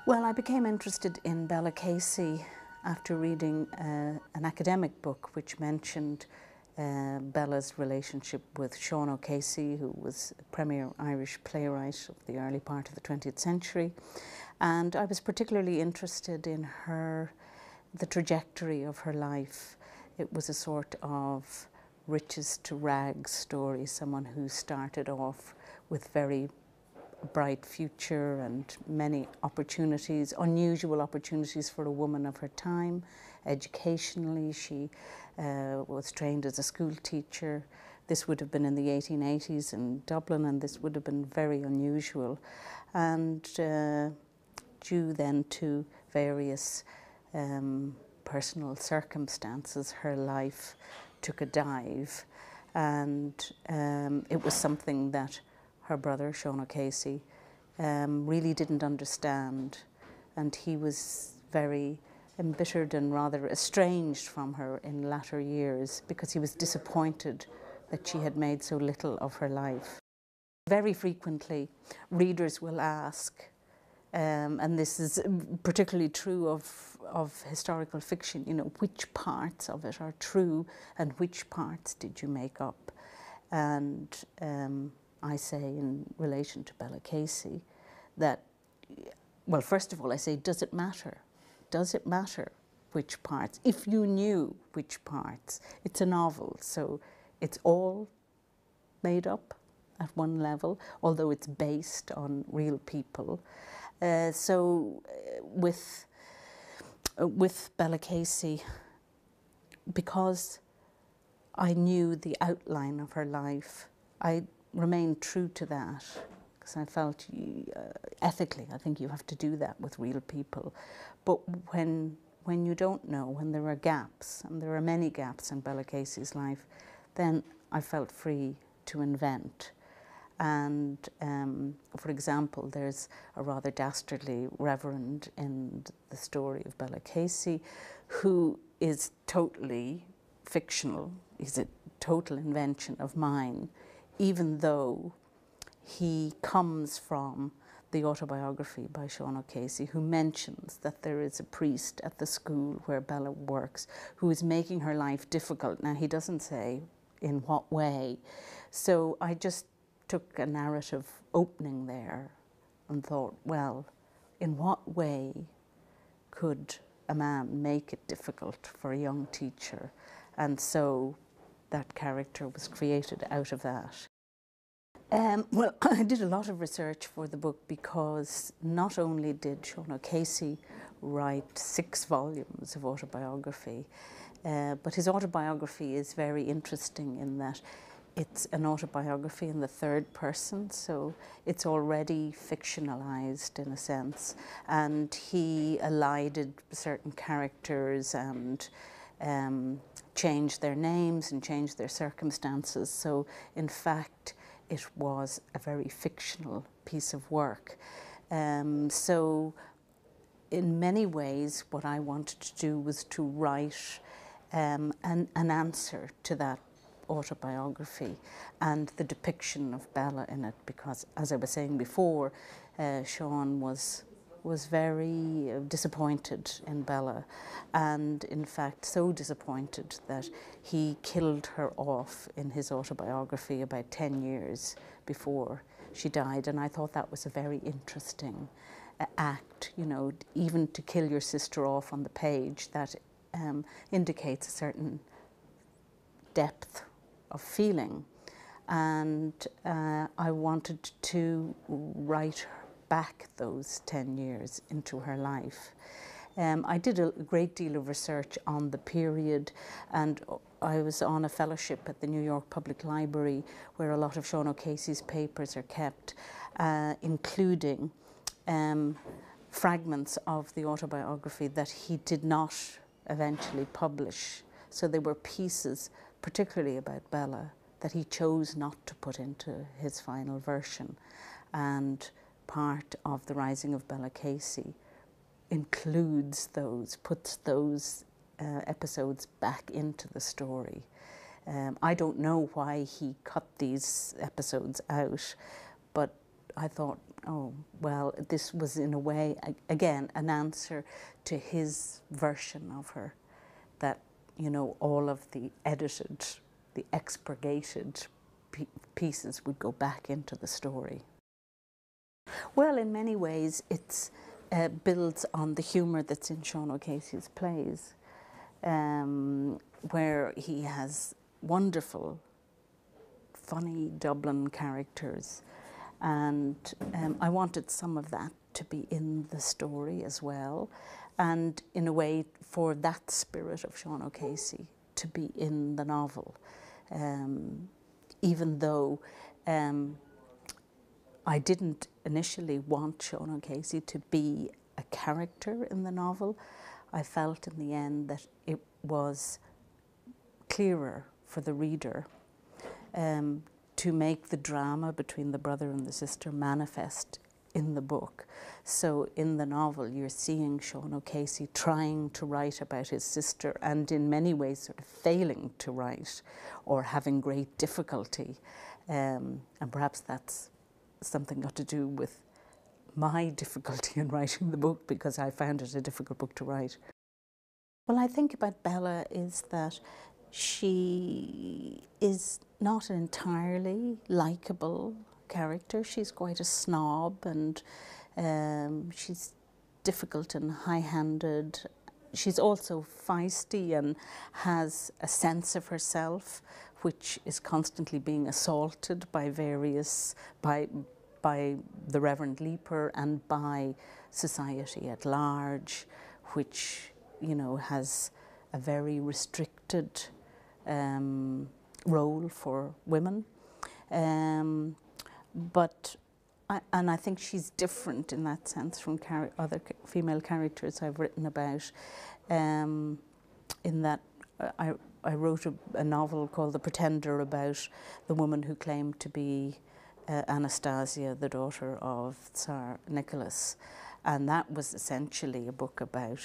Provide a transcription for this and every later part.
Well, I became interested in Bella Casey after reading an academic book which mentioned Bella's relationship with Sean O'Casey, who was a premier Irish playwright of the early part of the 20th century. And I was particularly interested in the trajectory of her life. It was a sort of riches to rags story, someone who started off with very bright future and many opportunities, unusual opportunities for a woman of her time. Educationally, she was trained as a school teacher. This would have been in the 1880s in Dublin, and this would have been very unusual. And due then to various personal circumstances, her life took a dive, and it was something that her brother, Sean O'Casey, really didn't understand, and he was very embittered and rather estranged from her in latter years because he was disappointed that she had made so little of her life. Very frequently, readers will ask, and this is particularly true of historical fiction, you know, which parts of it are true and which parts did you make up? And I say in relation to Bella Casey that, well, first of all, I say, does it matter? Does it matter which parts? If you knew which parts, it's a novel, so it's all made up at one level, although it's based on real people. So with Bella Casey, because I knew the outline of her life, I remained true to that, because I felt ethically, I think you have to do that with real people. But when you don't know, when there are gaps, and there are many gaps in Bella Casey's life, then I felt free to invent. And for example, there's a rather dastardly reverend in the story of Bella Casey who is totally fictional. He's a total invention of mine, even though he comes from the autobiography by Sean O'Casey, who mentions that there is a priest at the school where Bella works who is making her life difficult. Now, he doesn't say in what way. So I just took a narrative opening there and thought, well, in what way could a man make it difficult for a young teacher? And so that character was created out of that. Well, I did a lot of research for the book because not only did Sean O'Casey write 6 volumes of autobiography, but his autobiography is very interesting in that it's an autobiography in the third person, so it's already fictionalized in a sense, and he elided certain characters and changed their names and changed their circumstances. So in fact, it was a very fictional piece of work. So in many ways, what I wanted to do was to write an answer to that autobiography and the depiction of Bella in it, because, as I was saying before, Sean was very disappointed in Bella, and in fact so disappointed that he killed her off in his autobiography about 10 years before she died. And I thought that was a very interesting act, you know, even to kill your sister off on the page. That indicates a certain depth of feeling, and I wanted to write back those 10 years into her life. I did a great deal of research on the period, and I was on a fellowship at the New York Public Library where a lot of Sean O'Casey's papers are kept, including fragments of the autobiography that he did not eventually publish. So there were pieces, particularly about Bella, that he chose not to put into his final version. And part of The Rising of Bella Casey includes those, puts those episodes back into the story. I don't know why he cut these episodes out, but I thought, oh, well, this was in a way, again, an answer to his version of her, that, you know, all of the edited, the expurgated pieces would go back into the story. Well, in many ways, it builds on the humour that's in Sean O'Casey's plays, where he has wonderful, funny Dublin characters, and I wanted some of that to be in the story as well, and in a way for that spirit of Sean O'Casey to be in the novel, even though I didn't initially want Sean O'Casey to be a character in the novel. I felt in the end that it was clearer for the reader to make the drama between the brother and the sister manifest in the book. So in the novel you're seeing Sean O'Casey trying to write about his sister and in many ways sort of failing to write or having great difficulty, and perhaps that's something got to do with my difficulty in writing the book, because I found it a difficult book to write. Well, I think about Bella is that she is not an entirely likeable character. She's quite a snob, and she's difficult and high-handed. She's also feisty and has a sense of herself which is constantly being assaulted by by the Reverend Leaper and by society at large, which, you know, has a very restricted role for women. And I think she's different in that sense from other female characters I've written about, in that I wrote a novel called The Pretender about the woman who claimed to be Anastasia, the daughter of Tsar Nicholas. And that was essentially a book about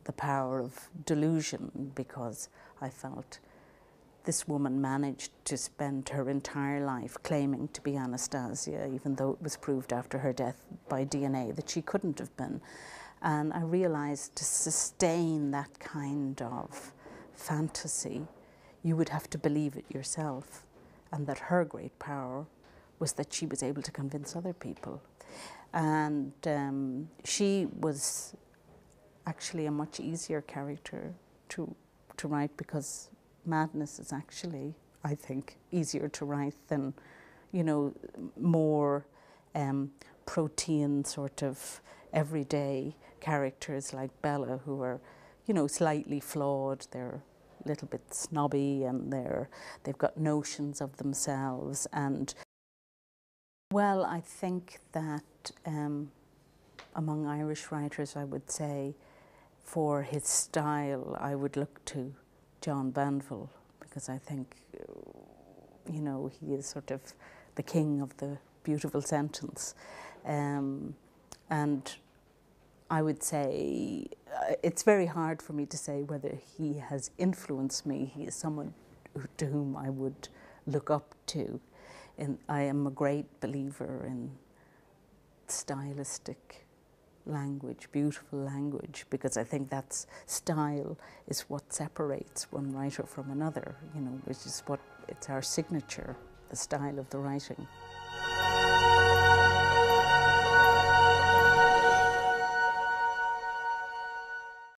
the power of delusion, because I felt this woman managed to spend her entire life claiming to be Anastasia, even though it was proved after her death by DNA that she couldn't have been. And I realized to sustain that kind of fantasy, you would have to believe it yourself, and that her great power was that she was able to convince other people. And she was actually a much easier character to write, because madness is actually, I think, easier to write than, you know, more protean sort of everyday characters like Bella, who are, you know, slightly flawed. They're a little bit snobby, and they've got notions of themselves. And well, I think that among Irish writers, I would say for his style, I would look to John Banville, because I think, you know, he is sort of the king of the beautiful sentence. And I would say it's very hard for me to say whether he has influenced me. He is someone to whom I would look up to. And I am a great believer in stylistic language, beautiful language, because I think that's style is what separates one writer from another, you know, which is what, it's our signature, the style of the writing.